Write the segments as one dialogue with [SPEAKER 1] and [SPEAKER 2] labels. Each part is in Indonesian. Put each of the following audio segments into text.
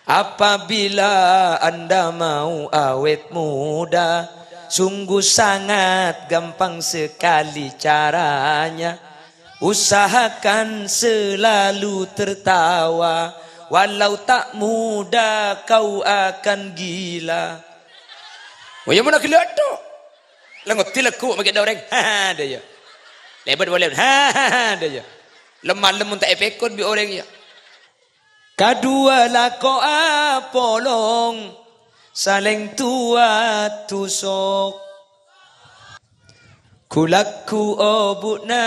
[SPEAKER 1] Apabila Anda mau awet muda, sungguh sangat gampang sekali caranya. Usahakan selalu tertawa, walau tak muda kau akan gila. Oh ya mana gila tu? Lengot tilekuk bagi ada orang. Ha dia. Lebat boleh. Ha dia. Lemah lemun tak epekon bi orang ya. Kedua lako apolong saling tua tusok kulaku obut na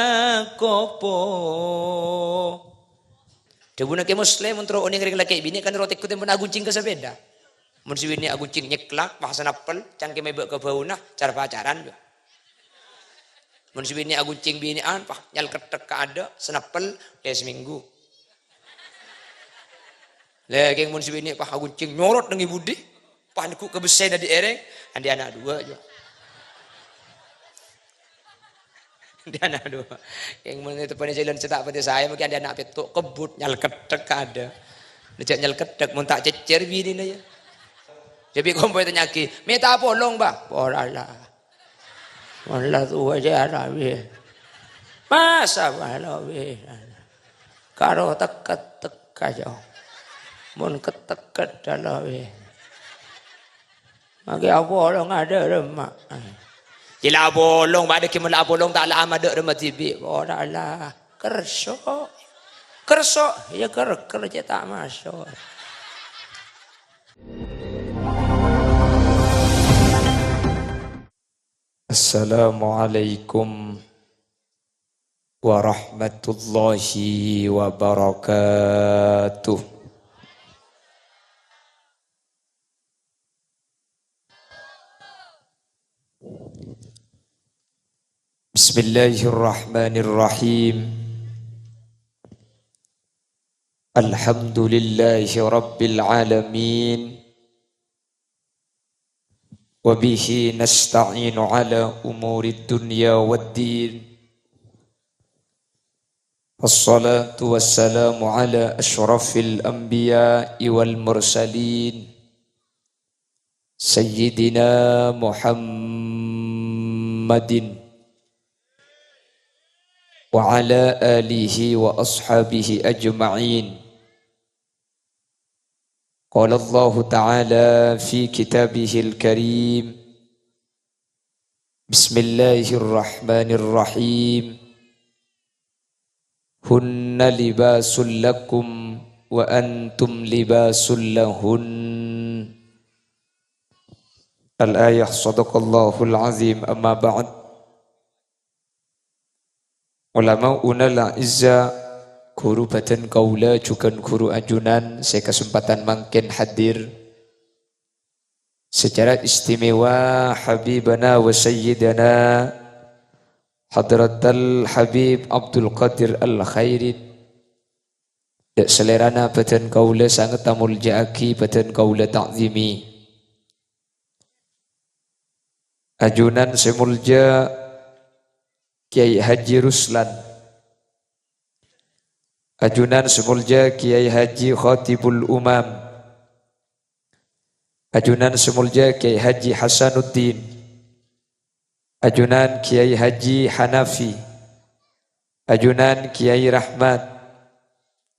[SPEAKER 1] kopo. Debuna ke muslim untuk orang yang laki bini kan rotek kutem pun aguncing ke sepeda. Mun si bini aguncing nyeklak bahasa napel cangke mebek ke bauna cara pacaran jo. Mun si bini aguncing bini an pah nyal ketek ka ada senapel dia seminggu. Lagi mun si bini pah aguncing nyorot dengan budi pah niku kebesai dari ereng andi anak dua jo. Dia anak dua. Yang mun itu pada jalan cetak pada saya mungkin ada anak petuk kebut nyal ketek ada. Necak nyal ketek mun tak cecer bini na ya. Jadi kompo itu nyaki, minta polong bah. Poralah. Wallah tu aja arabi. Masa balawi. Karo teket-teket jo. Mun keteket dalawi. Magi polong ada remak. Jila bolong pada kimun la bolong tak la amadek rumah tibi. Poralah. Kerso. Kerso ya kerja tak masuk. Assalamualaikum warahmatullahi wabarakatuh. Bismillahirrahmanirrahim. Alhamdulillahi rabbil alamin. Wabihi nasta'inu ala umuri dunya waddin. Wassalatu wassalamu ala ashrafil anbiya'i wal mursalin. Sayyidina Muhammadin wa ala alihi wa ashabihi ajma'in. قال الله تعالى في كتابه الكريم بسم الله الرحمن الرحيم هن لباس لكم وأنتم لباس لهن. الآية صدق الله العظيم. أما بعد علماؤنا الأعزاء, guru badan kaula juga guru ajunan, saya kesempatan makin hadir secara istimewa Habibana wa Sayyidana Hadratal Habib Abdul Qadir Al-Khairid. Dek selerana badan kaula sangat tamul ja'aki, badan kaula ta'zimi. Ajunan semulja Kiai Haji Ruslan, ajunan semulja Kiai Haji Khatibul Umam, ajunan semulja Kiai Haji Hasanuddin, ajunan Kiai Haji Hanafi, ajunan Kiai Rahmat,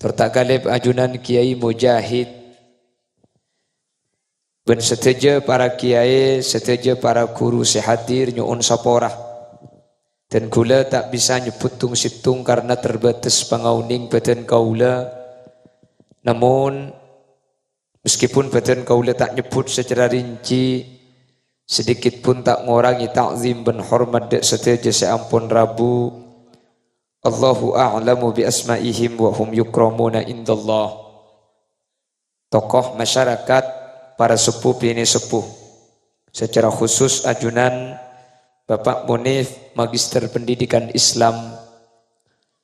[SPEAKER 1] tertakalib ajunan Kiai Mujahid. Ben seteja para kiai, seteja para guru sehadir nyuun saporah. Dan gula tak bisa nyebutung situng karena terbatas pangauning badan kaula. Namun meskipun badan kaula tak nyebut secara rinci, sedikit pun tak ngurangi ta'zim dan hormat dek seteja seampun Rabu. Allahu a'lamu bi asma'ihim wa hum yukramuna indallah. Tokoh masyarakat, para sepuh bini sepuh, secara khusus ajunan Bapak Munif, Magister Pendidikan Islam,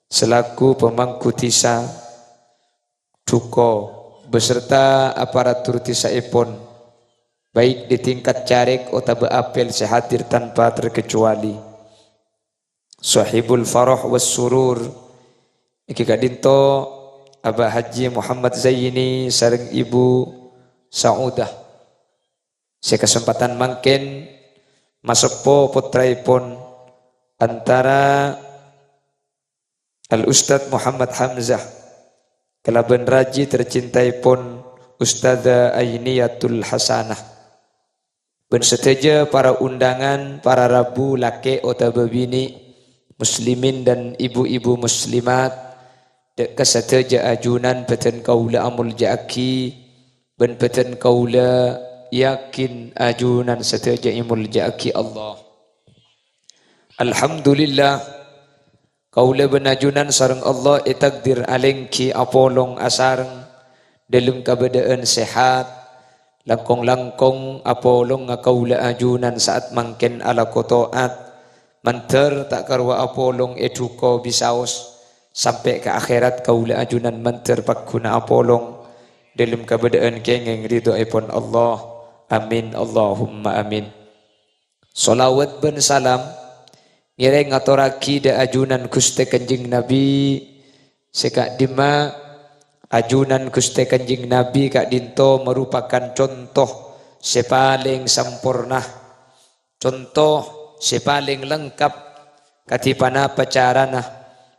[SPEAKER 1] selaku pemangku tisa Duko beserta aparatur tisa ipon, baik di tingkat carik atau apel sehadir tanpa terkecuali. Sahibul farah was surur iki kadinto Abah Haji Muhammad Zaini sareng Ibu Saudah. Sekesempatan mangken masepo putraipun antara Al-Ustadz Muhammad Hamzah kelaban raji tercintai pun Ustadzah Ainiyatul Hasanah. Ben seteja para undangan, para rabu, laki, otababini, muslimin dan ibu-ibu muslimat, dek keseteja ajunan beten kaula amul jaki, ben beten kaula yakin ajunan seteja imul jaki Allah. Alhamdulillah, kaula benajunan sareng Allah itakdir alengki apolong asareng dalam keadaan sehat langkong-langkong apolong kaula ajunan saat mangken ala kotoat manter tak karwa apolong eduko bisaos sampai ke akhirat kaula ajunan manter pakuna apolong dalam keadaan kengeng ridho ipun Allah. Amin Allahumma amin. Salawat ben salam ngiring ngaturaki da ajunan Gusti Kanjeng Nabi sekak dima ajunan Gusti Kanjeng Nabi kak dinto merupakan contoh sepaling sempurna, contoh sepaling lengkap katipana pacarana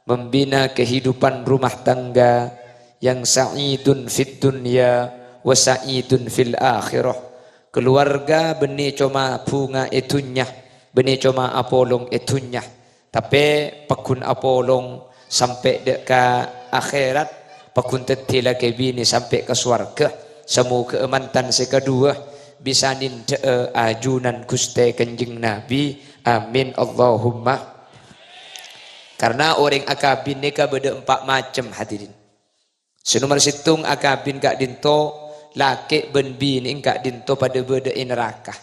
[SPEAKER 1] membina kehidupan rumah tangga yang sa'idun fid dunya wa sa'idun fil akhirah. Keluarga benih cuma bunga itunya, benih cuma apolong itunya, tapi pakun apolong sampai dekat akhirat, pakun tetila kebini sampai ke surga. Semoga kemantan sekedua bisa ninda ajunan Gusti Kanjeng Nabi. Amin Allahumma. Karena orang akabin ni beda 4 macam hadirin. Senomor situng akabin kak dinto laki ben bini kak dinto pada beda neraka.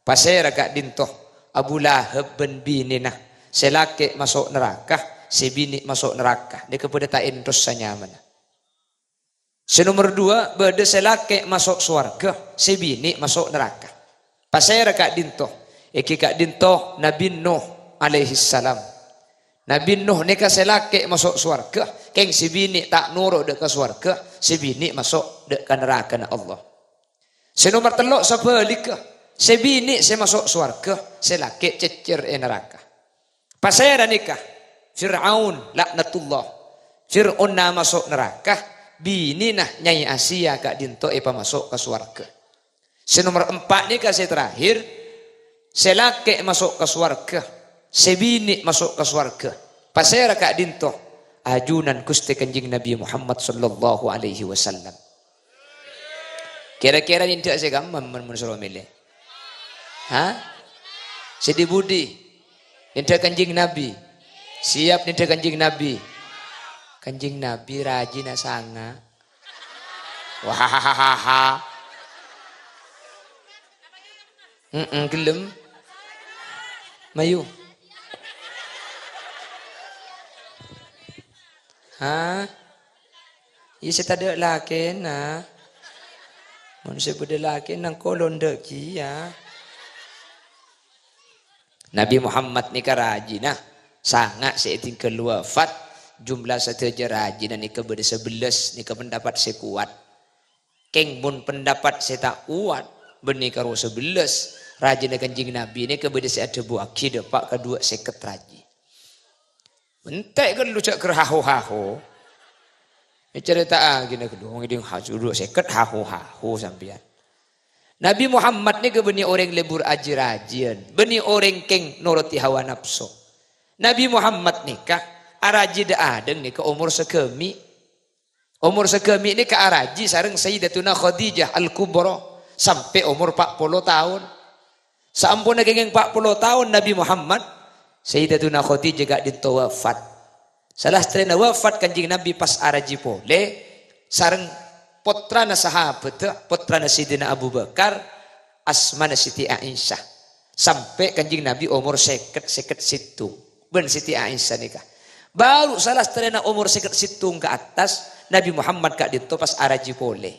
[SPEAKER 1] Pasir kak dinto Abu Lahab ben bini nah selaki masuk neraka, si bini masuk neraka. Dia kepada tak entos sanyaman. Senomor 2 beda selaki masuk surga, si bini masuk neraka. Pasir kak dinto iki kak dinto Nabi Nuh alaihi salam. Nabi Nuh ni ka selaki masuk surga, keng si bini tak nurut dek ke surga, si bini masuk dek ke neraka na Allah. Senomor 3 sebaliknya, si bini se masuk surga, selaki cecer neraka. Pasaya nikah Fir'aun laknatullah. Fir'aun na masuk neraka, bini nah Nyai Asia kak dinto epa masuk ke surga. Senomor 4 nikah se terakhir, selaki masuk ke surga, sebini masuk ke surga. Pasera kak dinto ajunan Gusti Kanjeng Nabi Muhammad sallallahu alaihi wasallam. Kira-kira nindak saya gampang mensuruh milih. Hah? Sedih budi. Nindak Kanjeng Nabi. Siap nindak Kanjeng Nabi. Kanjeng Nabi rajin sanga. Wahahaha. Gelem. Mayu. Ha? Iya saya tak laki na. Manusia pada laki nang kolon deki ya. Nabi Muhammad ni rajin sangat seiting keluafat jumlah sateja rajin ni kepada 11 ni pendapat saya kuat. Keng mun pendapat saya tak kuat benih karo 11 rajin Kanjeng Nabi ni kepada saya ada buah kida pak kedua seket rajin. Mentek kan lu cak kerhaho-haho. Cerita gini kedua orang ini hajuru seket haho-haho sampean. Nabi Muhammad ni ke benih orang lebur aji-rajian, benih orang keng nuruti hawa nafsu. Nabi Muhammad ni kah araji dah adeng ni ke umur sekemi. Umur sekemi ni ke araji sareng Sayyidatuna Khadijah Al-Kubra sampai umur 40 tahun. Sampun kengeng 40 tahun Nabi Muhammad Sayyidatuna Khadijah gak dinto wafat. Salah setelahnya wafat Kanjeng Nabi pas araji pole sareng putrana sahabat, putrana Sayyidina Abu Bakar, asmana Siti Aisyah. Sampai Kanjeng Nabi umur seket situ. Ben Siti Aisyah nikah. Baru salah setelahnya umur seket situng ke atas Nabi Muhammad gak dinto pas araji pole.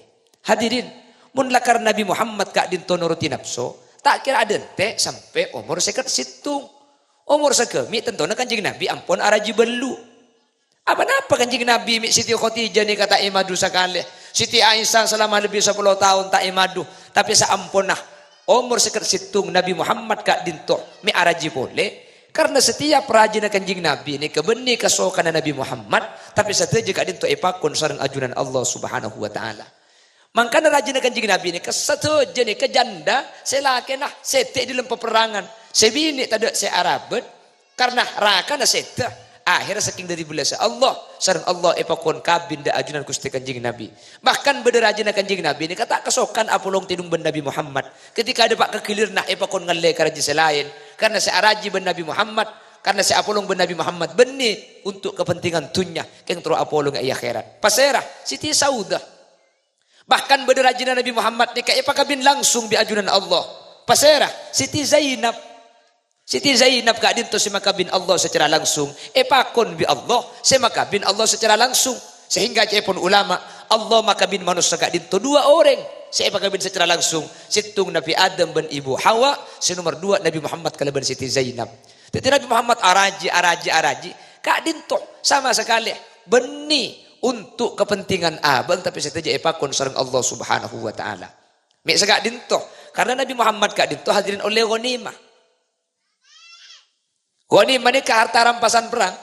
[SPEAKER 1] Hadirin, mun lakar Nabi Muhammad gak dinto nuruti nafsu, tak kira ada ente sampai umur seket situng. Umur sekemi tentunya Kanjeng Nabi ampun araji belu. Apa kanjing Nabi Siti Khadijah ni kata imadu sekali. Siti Aisyah selama lebih 10 tahun tak imadu. Tapi saampun nah umur sekat situng Nabi Muhammad kak dinto mi araji boleh. Karena setiap rajin kanjing Nabi ni kebeni kasokan Nabi Muhammad. Tapi sateja kak dinto ipakun sareng ajunan Allah Subhanahu wa taala. Mangkana rajin kanjing Nabi ni kesateja ni kejanda selake nah sete di lem peperangan. Sebini tada se Arabet karena rakana sete. Akhirnya saking dari belas Allah sareng Allah epakon kabin da ajunan Gusti kanjing Nabi. Bahkan bederajina kanjing Nabi ni kata kesokan apulong tidung ben Nabi Muhammad. Ketika ada pak kekilir nah epakon ngalle karaji selain karena se araji ben Nabi Muhammad karena se apulong ben Nabi Muhammad beni untuk kepentingan dunya keng tro apulong ai akhirat. Pasera Siti Saudah. Bahkan bederajina Nabi Muhammad ni ka epakabin langsung bi ajunan Allah. Pasera Siti Zainab. Siti Zainab kak dinto si makabin Allah secara langsung. Epakon bi Allah si makabin Allah secara langsung. Sehingga cepon ulama Allah makabin manusia kak dinto 2 orang. Si epakabin secara langsung. Situng Nabi Adam ben Ibu Hawa. Si nomor 2 Nabi Muhammad kalaban Siti Zainab. Jadi Nabi Muhammad araji. Kak dinto sama sekali. Beni untuk kepentingan abang. Tapi seteja epakon sareng Allah Subhanahu wa ta'ala. Mek segak dinto. Karena Nabi Muhammad kak dinto hadirin oleh ghanimah. Ghanimah ni ke harta rampasan perang.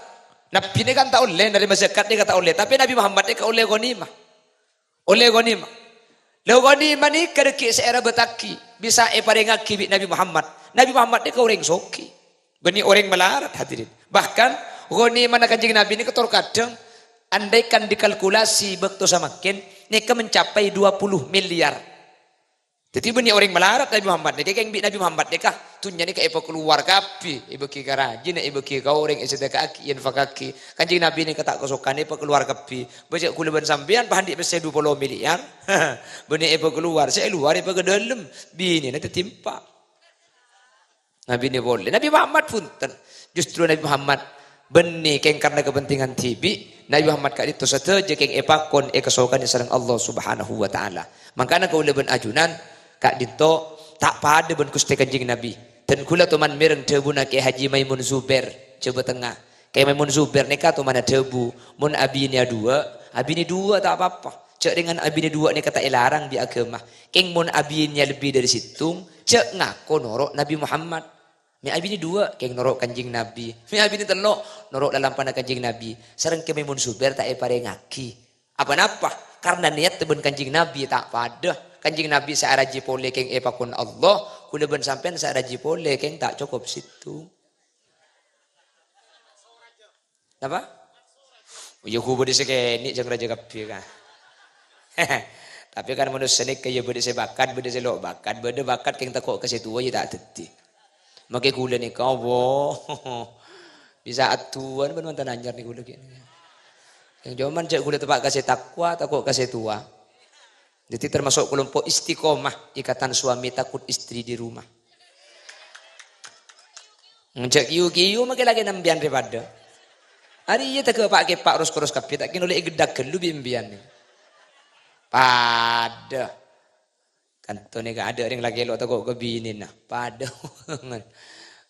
[SPEAKER 1] Nabi ni kan tak oleh dari masyarakat ni kata oleh. Tapi Nabi Muhammad ni ke oleh ghanimah. Oleh ghanimah. Lalu ghanimah ni kedekik seera betaki. Bisa parengaki bi Nabi Muhammad. Nabi Muhammad ni ke orang soki. Beni orang melarat hadirin. Bahkan ghanimah nak kanjeng Nabi ni ketor kadang. Andaikan dikalkulasi bekto samakin. Ni ke mencapai 20 miliar. Jadi benih orang melarat Nabi Muhammad ni keng bi Nabi Muhammad ni kah tunya ni ka ipo keluar kapi ibo ki karaji ni ibo ki ka orang sedekah aki yen fakaki kanjeng Nabi ni kata kosokan ipo keluar kapi bejak kula ben sampean pahandi bese 20 miliar benih ipo keluar saya luar ipo ke dalam bini nanti timpa Nabi ni boleh Nabi Muhammad punten justru Nabi Muhammad benih keng karena kepentingan tibi Nabi Muhammad kak itu sateja keng epakon kesokan sareng Allah Subhanahu wa taala makana kaula ben ajunan kak dito tak pada ben Gusti kanjeng Nabi dan kula tuman mireng debu nak Haji Maimun Zubair coba tengah kayak Maimun Zubair ni kata mana debu mun abinya 2 abini 2 tak apa-apa cek dengan abini 2 ni kata larang di agama keng mun abinya lebih dari situng cek ngako norok Nabi Muhammad mi abini 2 keng norok kanjeng Nabi mi abini 3 norok dalam panah kanjeng Nabi sareng ke Maimun Zubair tak pare ngaki apa-apa karena niat teben kanjeng Nabi tak pada kanjeng Nabi saaraji pole keng epakon Allah kula ben sampean saaraji pole keng tak cukup situ apa ya ku bodi sekeni jeng raja kapi kan tapi kan manusia ni kaya bodi sebakat bodi selok bakat bodi bakat keng takok ke situ aja tak teti make kula ni kau bisa atuan ben mantan anjar ni kula kini yang jaman cek kula tepak kasih takwa takok kasih tua. Jadi termasuk kelompok istiqomah ikatan suami takut istri di rumah. Ngejak kiu makin lagi nambian daripada. Hari iya tak pakai pak ros kapi tak kini oleh gedak gelu bimbian ni. Pada kanto ni ada yang lagi lo takut kebinin nah pada.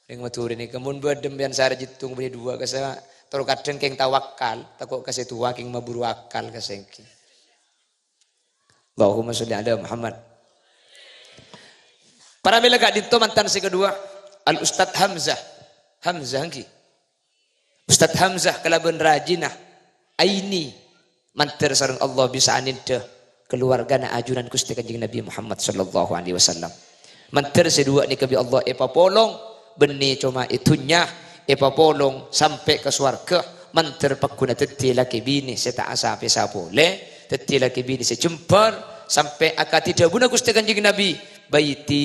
[SPEAKER 1] Yang maturi ni kemun berdembian sara jitung punya 2 kasa terus kadang keng tawakal takut kasih tua keng maburu akal kasengki. Allahumma sholli ala Muhammad. Para melakat dito mantan si kedua Al Ustadz Hamzah. Hamzah ki. Ustadz Hamzah kalaban rajinah aini mantar sareng Allah bisa aninda keluarga na ajunan Gusti kanjeng Nabi Muhammad sallallahu alaihi wasallam. Mantar sedua ni kabi Allah epapolong beni cuma itunya epapolong sampai ke surga mantar pakuna tetti laki bini seta asa pesa boleh tetti laki bini secempar sampai akad tidak guna Gusti kanjeng Nabi baiti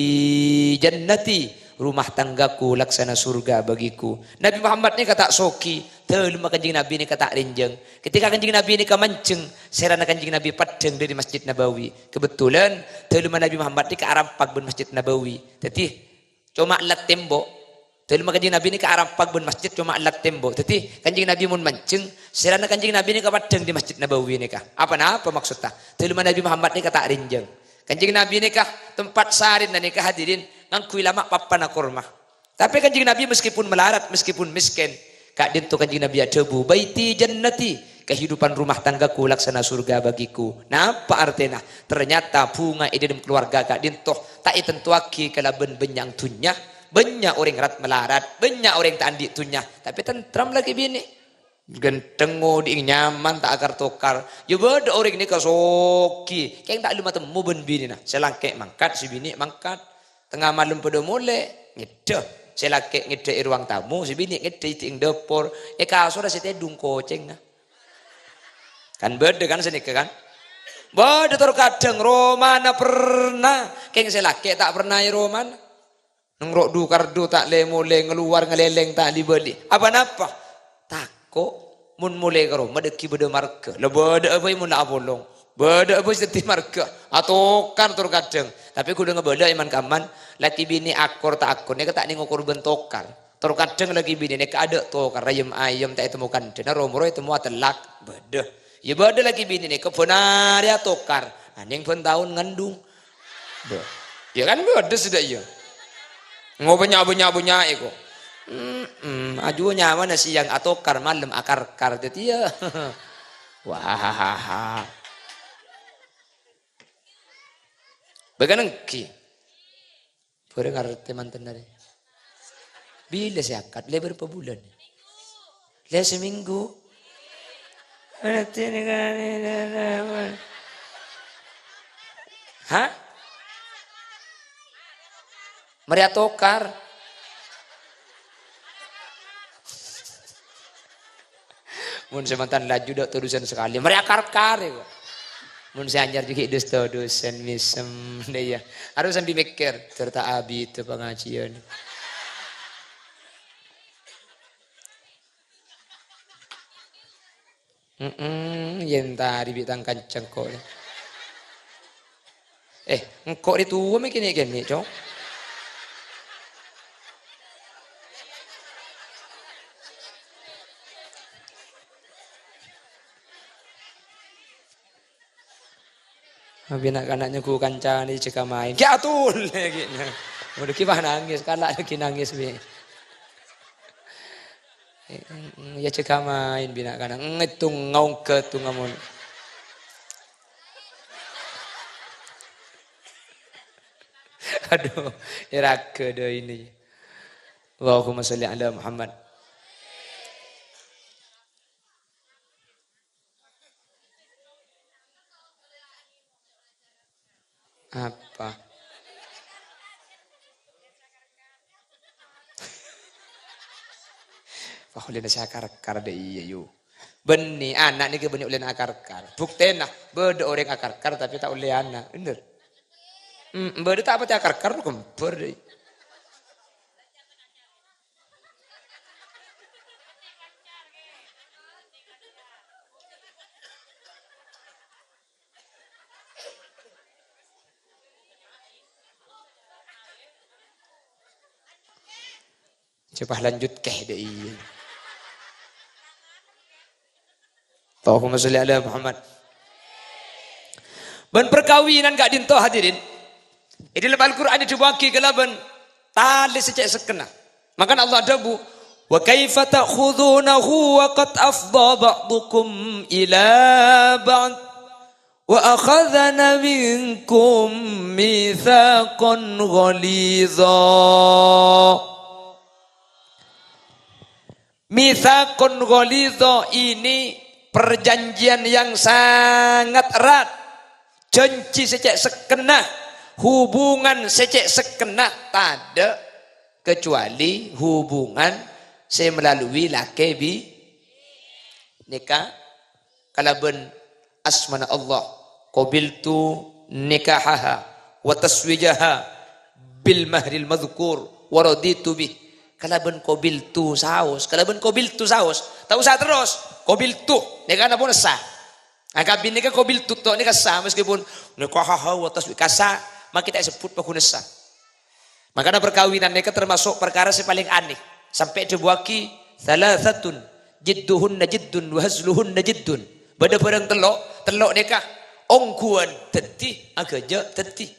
[SPEAKER 1] jannati rumah tanggaku laksana surga bagiku. Nabi Muhammad ni kata soki telum kanjeng Nabi ni kata rinjeng ketika kanjeng Nabi ni kamanceng serana kanjeng Nabi padeng dari Masjid Nabawi kebetulan telum Nabi Muhammad ni ke arampak ben Masjid Nabawi jadi cuma alat tembok telum kanjeng Nabi ni ke arampak ben masjid cuma alat tembok jadi kanjeng Nabi mun manceng serana kanjeng Nabi ni ke padeng di Masjid Nabawi ni kah apa maksudnya telum Nabi Muhammad ni kata rinjeng kanjeng Nabi ni kah tempat sarin dan ni kah hadirin ngangkui lama papan kurma tapi kanjeng Nabi meskipun melarat meskipun miskin Kak din tu kanjeng Nabi debu baiti jannati, kehidupan rumah tanggaku laksana surga bagiku. Nah apa artinya? Ternyata bunga di dalam keluarga kak din toh tak itentuaki kalaben benyang tunya, banyak orang rat melarat, banyak orang tak andi tunya, tapi tentram lagi bini. Gentengo di nyaman tak akar tokar. Ya beda orang ini kasoki. Kayak tak lima temu ben bini nah. Selangkek mangkat si bini mangkat. Tengah malam pada mulai ngedeh. Selakek ngedeh ruang tamu, si bini ngedeh ting dapur. Kasur si tedung koceng. Kan beda kan senika kan? Beda terkadang romana pernah. Keng selakek tak pernah ya romana. Nengrok du kardu tak le mulai ngeluar ngeleleng tak dibeli. Apa napa? Takut mun mulai ke rumah deki beda marga. Lah beda apa mun nak bolong. Beda apa seti marga. Atau kan terkadang. Tapi kudu ngebeda iman kaman. Laki bini akor tak akor, ni tak ngukur bentokar. Terkadang lagi bini ni ada tokar ayam ayam tak temukan. Dena romoro itu semua telak beda. Ya beda lagi bini ni kebenar ya tokar. Anjing pun tahun ngandung. Ya kan beda sudah ya. Ngobrol-ngobrol iko. Ajunya mana siang atau kar malam akar kar itu ya. Wah. Bagaimana ki? Pura ngerti mantan dari. Bila saya akad? Le berapa bulan? Le seminggu. Hah? Maria tokar. Mun semantan laju dak terusan sekali. Maria kar-kar ya. Mun saya anjar juga dosen misem deh ya. Harus sambil mikir serta abi itu pengajian. Yen tari bitang kancang kok. Engkau itu mikirnya gini, cong. Binak anaknya ku kancan ni cekak main. Ki atul lagi. Udah kibah nangis, kalak lagi nangis bi. Ya cekak main binak anak ngitung ngaung ke tu ngamun. Aduh, iraka dah ini. Allahumma salli ala Muhammad. Apa? Pakulin na siya akar-akar da iya yu. Beni anak ni ke beni ulin akar-akar. Bukti nah, beda orang akar-akar tapi tak ulin anak. Bener. Beda tak apa akar-akar kemper deh. Coba lanjut keh deh. Allahumma sholli ala Muhammad. Ben perkawinan gak dinto hadirin. Ini dalam Al-Quran dibagi kelaban tali secek sekena. Maka Allah dabu wa kaifa ta'khudunahu wa qad afdha ba'dukum ila ba'd wa akhadhna minkum mitsaqan ghalidha. Mitsaqun ghalidha ini perjanjian yang sangat erat. Janji secek sekena, hubungan secek sekena tak kecuali hubungan saya melalui laki bi nikah kalaban asmana Allah qabiltu nikahaha wa taswijaha bil mahril madhkur wa raditu bih. Kalaban kobil tu saus, tak usah terus kobil tu, ni kan apa sah. Agak bini kan kobil tu ni kasah meskipun nikahaha wa taswij kasah, maka kita sebut pakun sah. Makanya perkawinan mereka termasuk perkara yang paling aneh. Sampai dibuaki thalathatun jidduhunna jiddun wa hazluhunna jiddun. Bada barang telok nikah ongkuan teti agaja teti.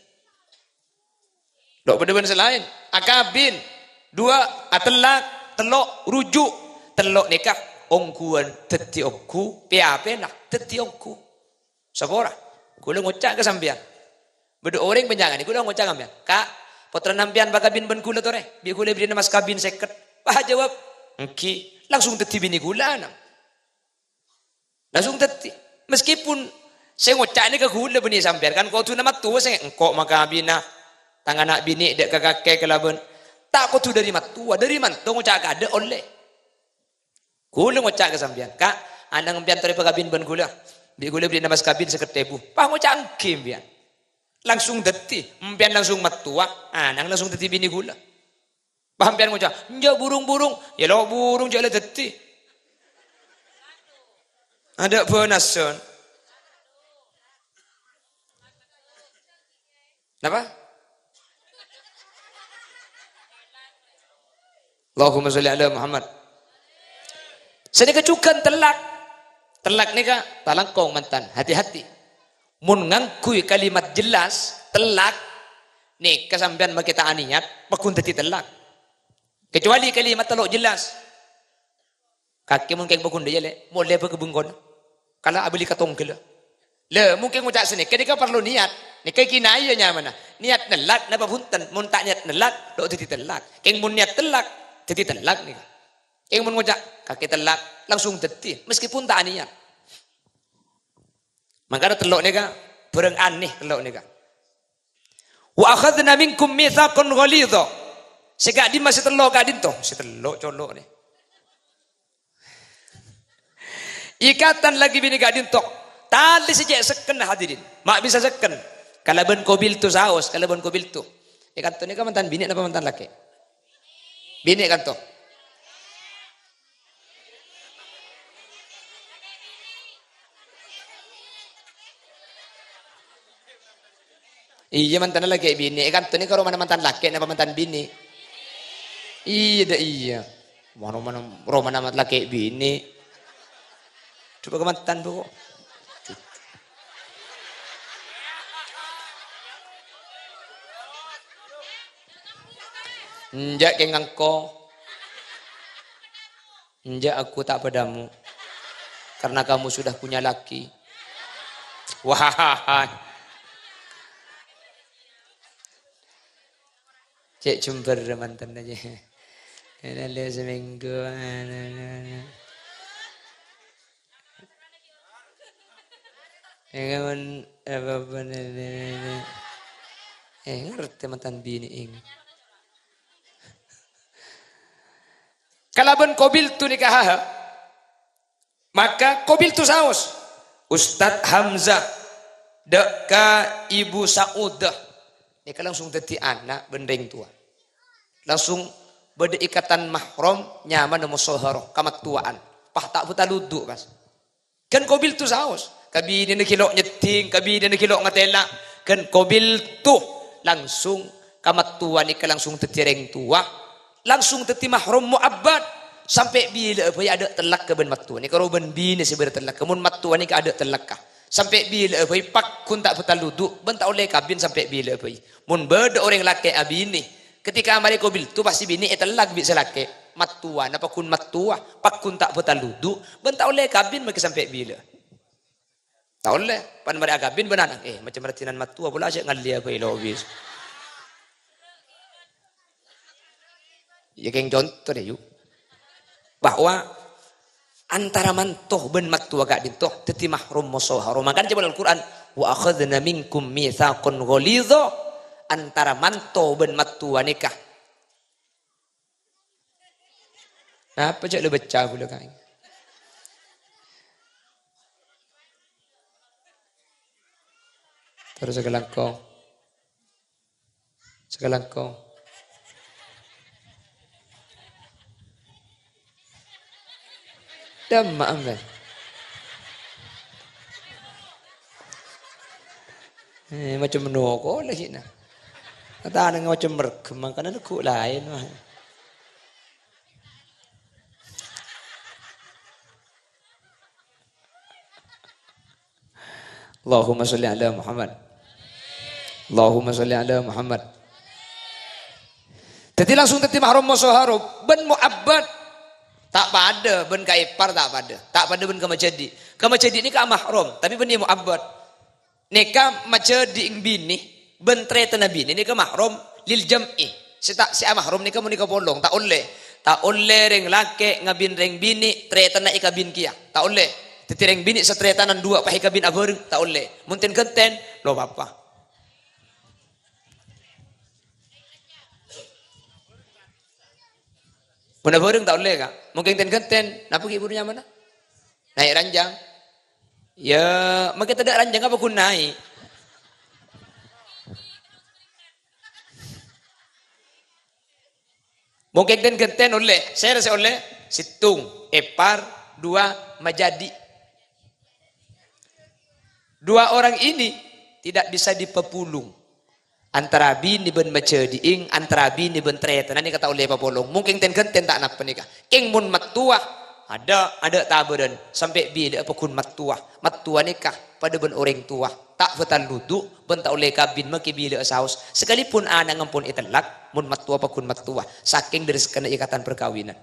[SPEAKER 1] Dok beda-beda selain akabin dua atelak telok rujuk telok nikah ongkuan dadi ongku piape nah dadi ongku sapa ora kula ngucak ke sampean bedo orang penjangan kula ngucak sampean kak putra nampian bakabin ben kula to re bi kula beli mas kabin seket bah jawab engki langsung dadi bini kula nah langsung dadi meskipun saya ngucak ni ke kula beni sampean kan kau tu nama tua saya engkau makabina tangan nak bini dek kakek kelaban tak kau tu dari matua dari mantu ngucak ada oleh kula ngucak ke sampean kak andang mpian tore pagabin ben kula bi kula beli namas kabin seketebu pah ngucak angke mpian langsung deti mpian langsung matua anang langsung deti bini kula pah mpian ngucak nja burung-burung ya lo burung jale deti ada bonason napa Allahumma sholli ala Muhammad. Sedekah cukan telak ni kah talangkong mantan hati-hati mun ngangkui kalimat jelas telak ni kesampean makita aniat pakun tadi telak kecuali kalimat telok jelas kaki mungkin pakun dia le boleh apa kebungkon kalau abeli katong kela le mungkin ngucak sini ketika perlu niat ni kai kinayanya mana niat telak napa punten mun tak niat telak dok tadi telak keng mun niat telak tadi telak ni yang mengucap kaki telak langsung deti meskipun tak niat. Maka telok ni kan bereng aneh telok ni kan. Wa akhadna minkum mitsaqan ghalidha. Segak di masih telok kadin toh, si telok colok ni. Ikatan lagi bini kadin toh. Tali sejak seken hadirin. Mak bisa seken. Kalau ben kobil tu saus, kalau ben kobil tu. Ikat tu ni kan mantan bini apa mantan laki? Bini kan toh. Iya mantan laki bini, kan tuh ini kalau mana mantan laki, apa mantan bini? Iya dah iya, mana mantan laki bini, coba ke mantan bu. Njak kengangko, njak aku tak padamu, karena kamu sudah punya laki. Wah. Cek jumper mantan aja. Ada seminggu. Enggak apa-apa. Ngerti mantan bini ini. Kalau ben kobil tu nikah, maka kobil tu saus. Ustadz Hamzah deka Ibu Saudah. Ini kan langsung jadi anak bendeng tua. Langsung berikatan mahram nyaman dan musoharoh kamat tuaan. Pah tak putar luduk kas. Kan kobil tu saus. Kabini nak kilok nyeting, kabini nak kilok ngatela. Kan kobil tu langsung kamat tua ni kan langsung tetireng tua. Langsung teti mahram muabbad. Sampai bila apa ada telak ke ben mat tua ni. Kalau ben bini seber telak. Kemun mat tua ni ada telak kah. Sampai bila apa pak kun tak putar luduk. Ben tak oleh kabin sampai bila apa. Mun beda orang laki abini. Ketika amari kobil tu pasti bini etelak bisa laki. Matua, napa kun matua, pak kun tak betal duduk, ben tak oleh kabin mereka sampai bila. Tak oleh, pan mereka kabin benanak. Macam ratinan matua pula asyik ngali apa ilo bis. Ya keng contoh deh yuk. Bahwa antara mantoh ben matua gak dintoh teti mahrum musoharum. Makanya coba Al-Quran wa akhadna minkum mitsaqan ghalidha. Antara manto ben matua nikah. Apa cak lu baca pula kan? Terus segalangko. Damma amben. Macam menoko lagi nah. Kata ada macam mergem, karena ada kuk lain. Allahumma sholli ala Muhammad. Allahumma sholli ala Muhammad. Jadi langsung tadi mahrum musoharob ben muabbad. Tak pada ben ka ipar tak pada ben ka majadi. Ka majadi ni ka mahram, tapi ben dia muabbad. Nikah majadi ing bini ben treten bini ni ka mahram lil jam'i. Si mahram ni ka mun ka bolong, tak oleh. Tak oleh reng laki ngabin reng bini treten na ikabin kia. Tak oleh. Tetireng bini sa tretanan dua pa ikabin abareng, tak oleh. Munten genten lo apa. Mana bareng tak boleh kak? Mungkin ten-ten, napa ibunya mana? Naik ranjang. Ya, maka tidak ranjang apa kun naik? Mungkin ten-ten oleh, saya rasa oleh situng, epar, dua majadi. Dua orang ini tidak bisa dipepulung. Antara bini ben macediing, antara bini ben treten. Nani kata oleh papolong. Mungkin ten tak nak penikah. King mun matua ada tabaran sampai bini apa kun matua. Matua nikah pada ben orang tua. Tak betal duduk ben tak oleh kabin maki bini saus. Sekalipun anak ngampun itelak mun matua apa kun matua. Saking dari sekena ikatan perkawinan.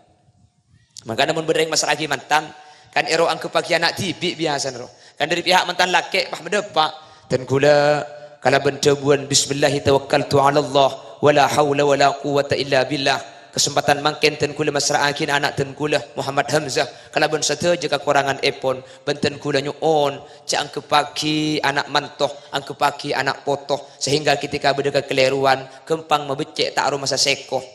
[SPEAKER 1] Maka namun bereng masalah mantan kan ero ang kepaki anak tibi biasa ro. Kan dari pihak mantan laki pah medepak dan gula kalau bencebuan bismillahi tawakkaltu ala Allah wala hawla wala quwata illa billah. Kesempatan mangken ten kula masraakin anak ten kula Muhammad Hamzah. Kalau ben sateja kekurangan epon benten kula nyuon ca ang kepaki anak mantoh ang kepaki anak potoh sehingga ketika beda kekeliruan kempang mebecek tak aru masa seko.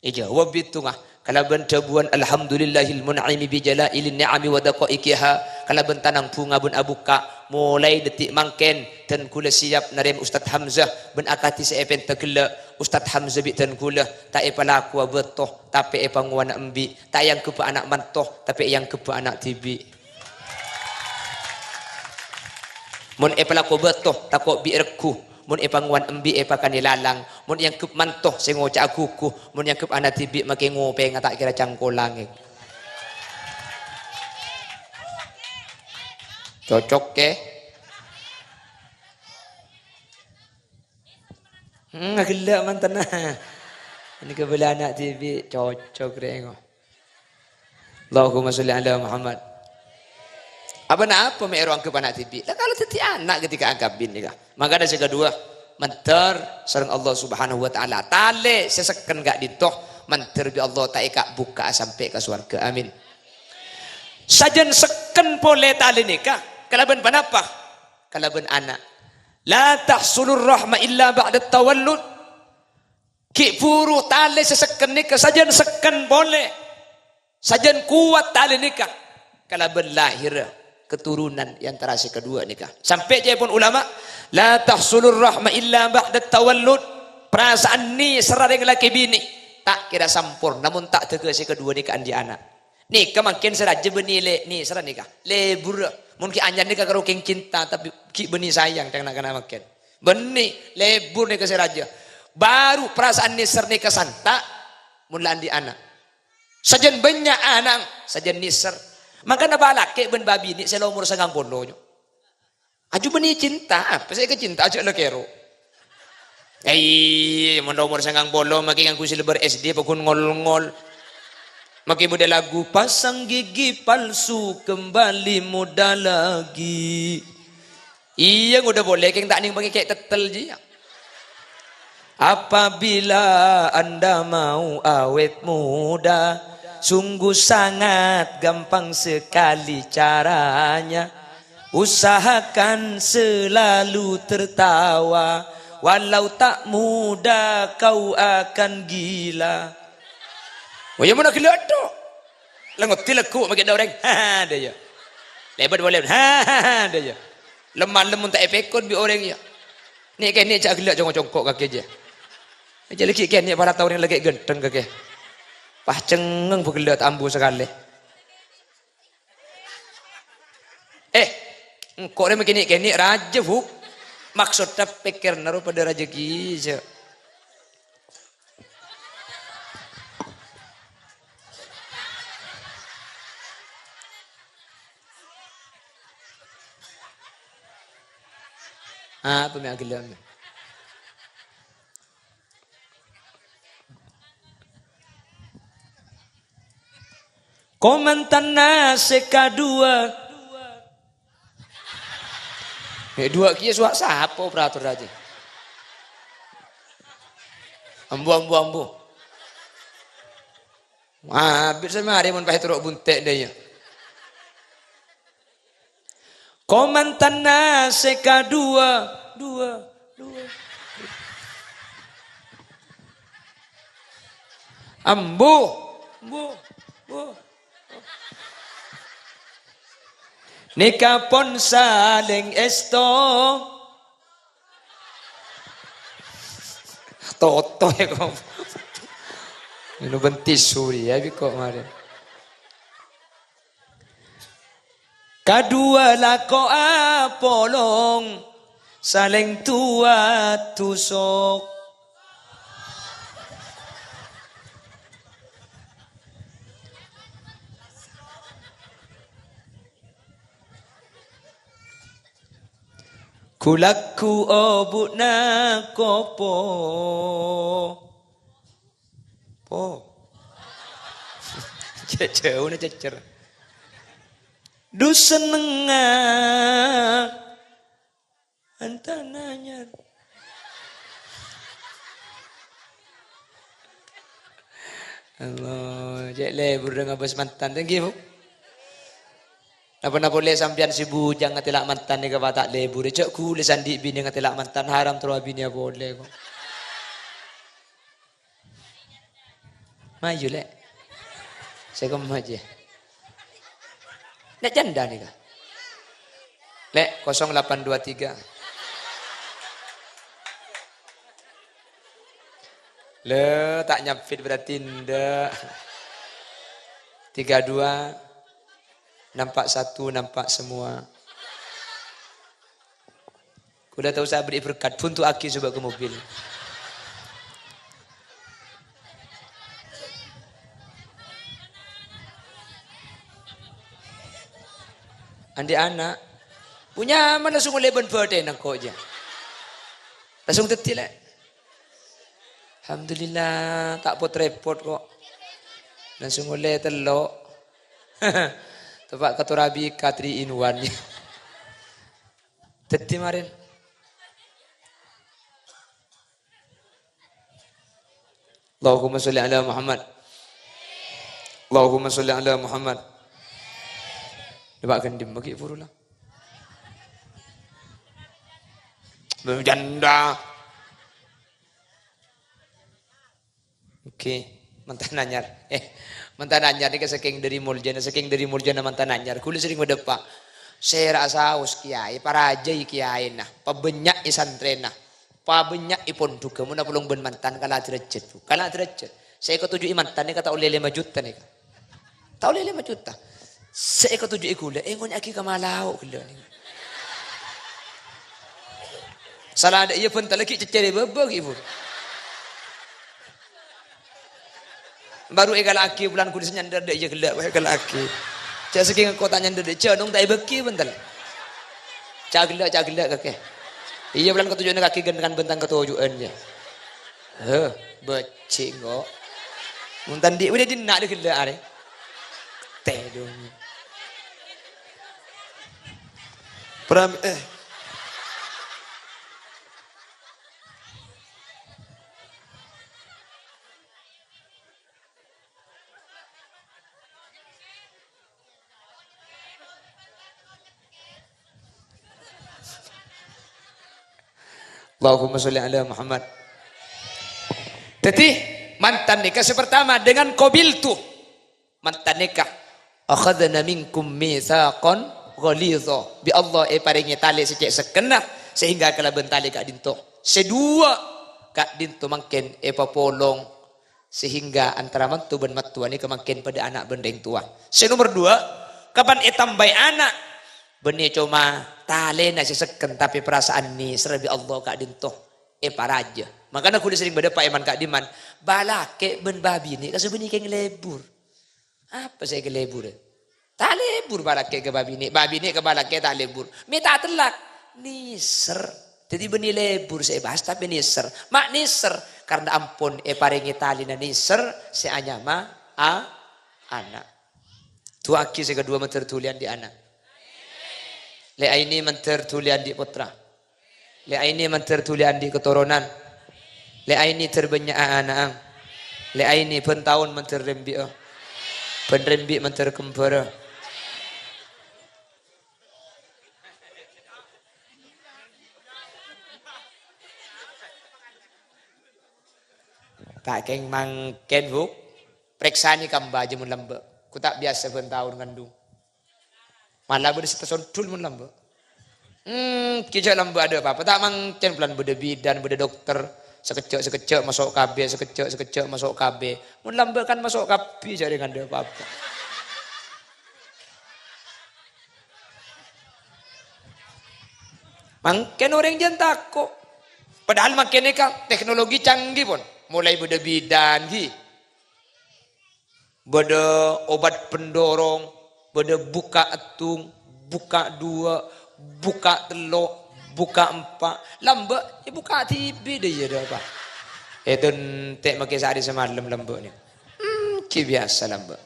[SPEAKER 1] Ijawab itu ngah. Kalau bencebuan alhamdulillahil mun'imi bi jalailin ni'ami wa daqaiqiha. Kalau bentanang bunga bun abuka mulai detik mangken dan kula siap narem Ustaz Hamzah ben akati seepen tegela Ustaz Hamzah bi dan kula tak epalaku betoh tapi epanguana embi tak yang kepa anak mantoh tapi yang kepa anak tibi mun epalaku betoh takok bi reku mun epanguan embi epakan lalang mun yang kep mantoh sing ngocak akuku mun yang kep anak tibi make ngope ngatak kira cangkolang cocok ke gelak mantan ini kebelah anak TV cocok rengo Allahumma sholli ala Muhammad apa me orang ke anak TV lah kalau teti anak ketika angkabin ni kah maka ada yang kedua mentar sareng Allah subhanahu wa ta'ala tale seseken gak ditoh mentar bi Allah tak ika buka sampai ke surga amin sajen seken boleh tali nikah kalaban panapa kalaban anak la tahsulur rahma illa ba'da tawallud ki puru tali seseken nikah sajen seken boleh sajen kuat tali nikah kalaban lahir keturunan yang terasi kedua nikah sampai je pun ulama la tahsulur rahma illa ba'da tawallud perasaan ni serareng laki bini tak kira sampur namun tak tegesi kedua nikahan di anak nikah makin seraja benile ni serah nikah lebur mungkin anjan nikah karo keng cinta tapi ki beni sayang dengan nak makin beni lebur nikah seraja baru perasaan ni ser nikah santa mulaan di anak sajen banyak anak sajen niser maka na balak ke ben babi ni selo umur sangang polo nyo aju beni cinta apa saya ke cinta aja lo kero mun umur sangang polo makin aku silber SD pakun ngol-ngol makin muda lagu pasang gigi palsu kembali muda lagi iya udah boleh keng tak ning bagi kayak tetel je apabila anda mau awet muda sungguh sangat gampang sekali caranya usahakan selalu tertawa walau tak muda kau akan gila. Oh ya mana gila tu? Lengot tilaku makin ada orang. Ha dia ya. Lebat boleh. Ha dia ya. Lemah lemun tak epekon bi orang ya. Ni kan ni cak gila jongkok kaki aja. Aja lagi kan ni para tahun yang lagi genteng kaki. Pah cengeng bergelat ambu sekali. Kok dia makin ni raja bu. Maksudnya pikir naruh pada rezeki je. Apa yang gelam? Komentana sekadua. Dua kia suak sapo operator aja. Ambu. Habis semari mun pahe turuk buntek dia. Komantana sekadua. Dua. Ambu. Nika pon saling esto. Toto ya kau. Ini bentis suri ya kok kemarin. Kadua lako apolong saling tua tusok. Kulaku obuk na kopo. Jauh na cecer. Du senengah antananya. Allah, cek lebur dengan bos mantan. Thank you. Napa boleh sampian si bujang ngatilak mantan ni ka tak lebur. Cek kulis andi bini ngatilak mantan haram terus bini boleh kok. Maju lek. Saya kau maju. Nak janda ni kah? Lek 0823. Le tak nyapit berarti ndak. 32 nampak satu, nampak semua. Kuda tahu saya beri berkat pun tu aki coba ke mobil. Andi anak punya mana langsung leben birthday nak kau je. Langsung tetil lah. Alhamdulillah tak pot repot kok. Langsung oleh telok. Tempat katurabi katri inuan. Teti marin. Allahumma sholli ala Muhammad. Allahumma sholli ala Muhammad. Dapat kendim bagi purulah. Berjanda. Okey, mantan anyar. Mantan anyar ni saking dari muljana mantan anyar. Kuli sering berdepak. Saya rasa us kiai, para jai kiai nah, pabenyak isantren nah, pabenyak ipon duka, muna pulung ben mantan kala derajat tu. Kala derajat. Saya ketujuh mantan ni kata oleh 5 juta ni. Tak oleh 5 juta. Saya ketujuh ikula, ngonya aki kamalau kula ni. Salah ada ia pun tak lagi cecere bebek ibu. Baru egal aki bulan kudis nyandar dia gelak bae egal aki. Cak saking kota nyandar dia cenung tak beki bental. Cak gelak kakek. Iya bulan ketujuh kaki gendengan bentang ketujuan je. Becik kok. Muntan dia udah dinak dia gelak are. Teh dong. Pram Allahumma sholli ala Muhammad. Jadi mantan nikah pertama dengan qabil tu. Mantan nikah. Akhadna minkum mitsaqan ghalidha. Bi Allah paringi tali secek sekena sehingga kala bentali kak dinto. Sedua kak dinto mangken papolong sehingga antara mantu ben matua ni kemangken pada anak bendeng tua. Nomor 2, kapan tambah anak benih cuma talen aja seken tapi perasaan ni serabi Allah kak dinto paraja. Makanya aku sering berdepak eman kak diman balake ben babi ni kasu benih keng lebur. Apa saya ke lebur? Tak lebur balake ke babi ni ke balake tak lebur. Minta telak niser. Jadi benih lebur saya bahas tapi niser. Mak niser karena ampun paringi tali na niser seanyama anak. Tu aki kedua menter tulian di anak. Le ini menter tulian di putra. Le ini menter tulian di keturunan. Le ini terbanyak anak. Le ini pentahun menter rembi. Penrembi menter kempera. Tak keng mang ken buk. Preksani kamba aja mun lambe. Ku tak biasa pentahun ngandung. Malah berde stesen tul mun lambe. Kijak lambe ada apa-apa. Tak mang ken pelan berde bidan, berde dokter. Sekecek masuk KB, sekecek masuk KB. Mun lambe kan masuk KB jadi ngandung apa-apa. Mangken orang jangan takut. Padahal makin ini kan teknologi canggih pun. Mulai beda bidan, beda obat pendorong, beda buka atung, buka dua, buka telok, buka empat. Lambat, buka TV deh ya apa. Itu tak makin sehari semalam lambat ni. Biasa lambat.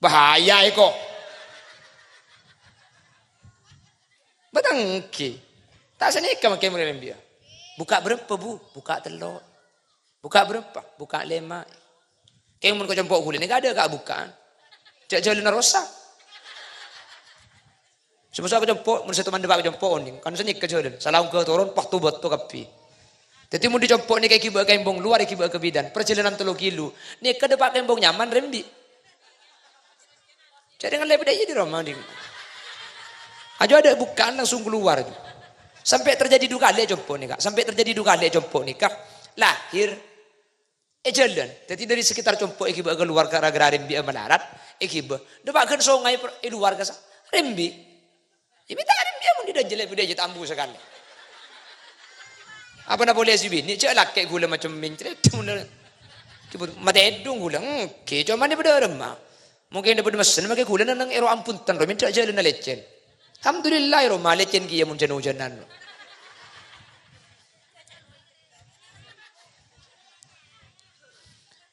[SPEAKER 1] Bahaya kok. Batangki. Tak senika makin mulai dia. Buka berapa bu? Buka telur. Buka berapa? Buka 5. Kayak mun kau jempok kulit ni gak ada kak buka. Cak jalan rosak. Sebab aku jempok, mun satu mandi aku jempok ni. Kan senik ke jalan. Salah ke turun, pak tu bot tu kapi. Jadi mun dijempok ni kayak kibak kembong luar, kibak ke bidan. Perjalanan 3 kilo. Ni ke depan kembong nyaman rembi. Jadi dengan lebih dia di rumah ni. Aja ada bukaan langsung keluar. Sampai terjadi 2 kali jempok ni kak. Sampai terjadi 2 kali jempok ni kak. Lahir jalan. Jadi dari sekitar compok ikiba keluar ke gara-gara rembi melarat, ikiba. Depak kan songai luar ke rembi. Ibi tak rembi amun dia jelek dia tambu sekali. Apa nak boleh sibi? Ni cak laki gula macam mencret mun. Mata edung gula. Ke cuma ni pada remah. Mungkin dia pada mesin makai gula nang ero ampuntan ro minta jalan lecen. Alhamdulillah ero malecen ki mun janu-janan.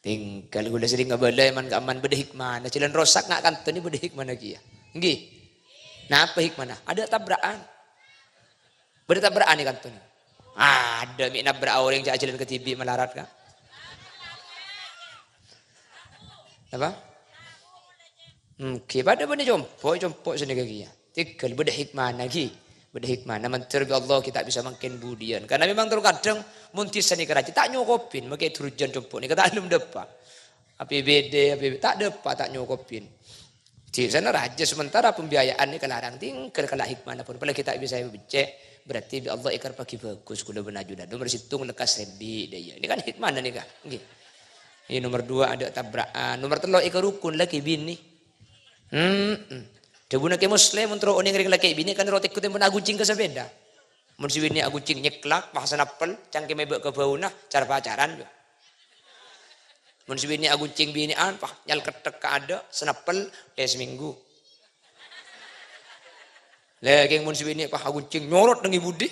[SPEAKER 1] Tinggal gula sering ngabalai man aman beda hikmah. Nah, jalan rosak ngak kantor ni beda hikmah lagi ya. Nggih. Nah, apa hikmah? Ada tabrakan. Beda tabrakan ni kantor ni. Ada mik nabrak orang yang jalan ke TV melarat kan? Apa? Pada benda jompok sini lagi ya. Tinggal beda hikmah lagi. Beda hikmah. Namun terbi Allah kita bisa makin budian. Karena memang terkadang muntisan ni keraji tak nyokopin. Makai turujan jompok ni kata belum depa. APBD tak depa tak nyokopin. Di sana raja sementara pembiayaan ni kelarang tinggal kalah hikmah pun. Kalau kita bisa becek berarti Allah ikar pagi bagus kula benajunan. Nomor situng lekas sebi dia. Ini kan hikmah ni kan. Nggih. Ini nomor 2 ada tabrakan. Nomor 3 ikar rukun lagi bini. Debuna ke muslim untuk orang yang laki bini kan rotek kutem pun aguncing ke sepeda. Mun si bini aguncing nyeklak pahasan apel cangke mebek ke bauna cara pacaran. Mun si bini aguncing binian pah nyal ketek ka ada senapel seminggu. Lagi mun si bini pah aguncing nyorot nang ibudi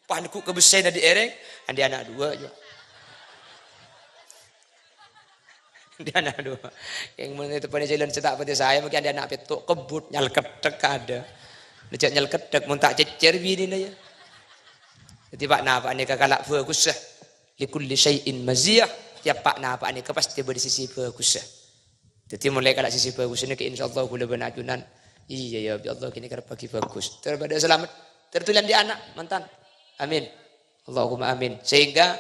[SPEAKER 1] pah ku kebesen di ereng andi anak 2 juga. Dia anak 2. Yang mun itu pada jalan cetak pada saya mungkin ada anak petuk kebut nyal ketek ada. Necak nyal ketek mun tak cecer bini ya. Jadi pak napa ni kakalak bagus sah. Likulli syai'in maziyah. Tiap pak napa ni pasti bersisi bagus sah. Jadi mulai kalak sisi bagus ni ke insyaallah kula benajunan. Iya ya Allah kini kerap pagi bagus. Terpada selamat tertulan di anak mantan. Amin. Allahumma amin. Sehingga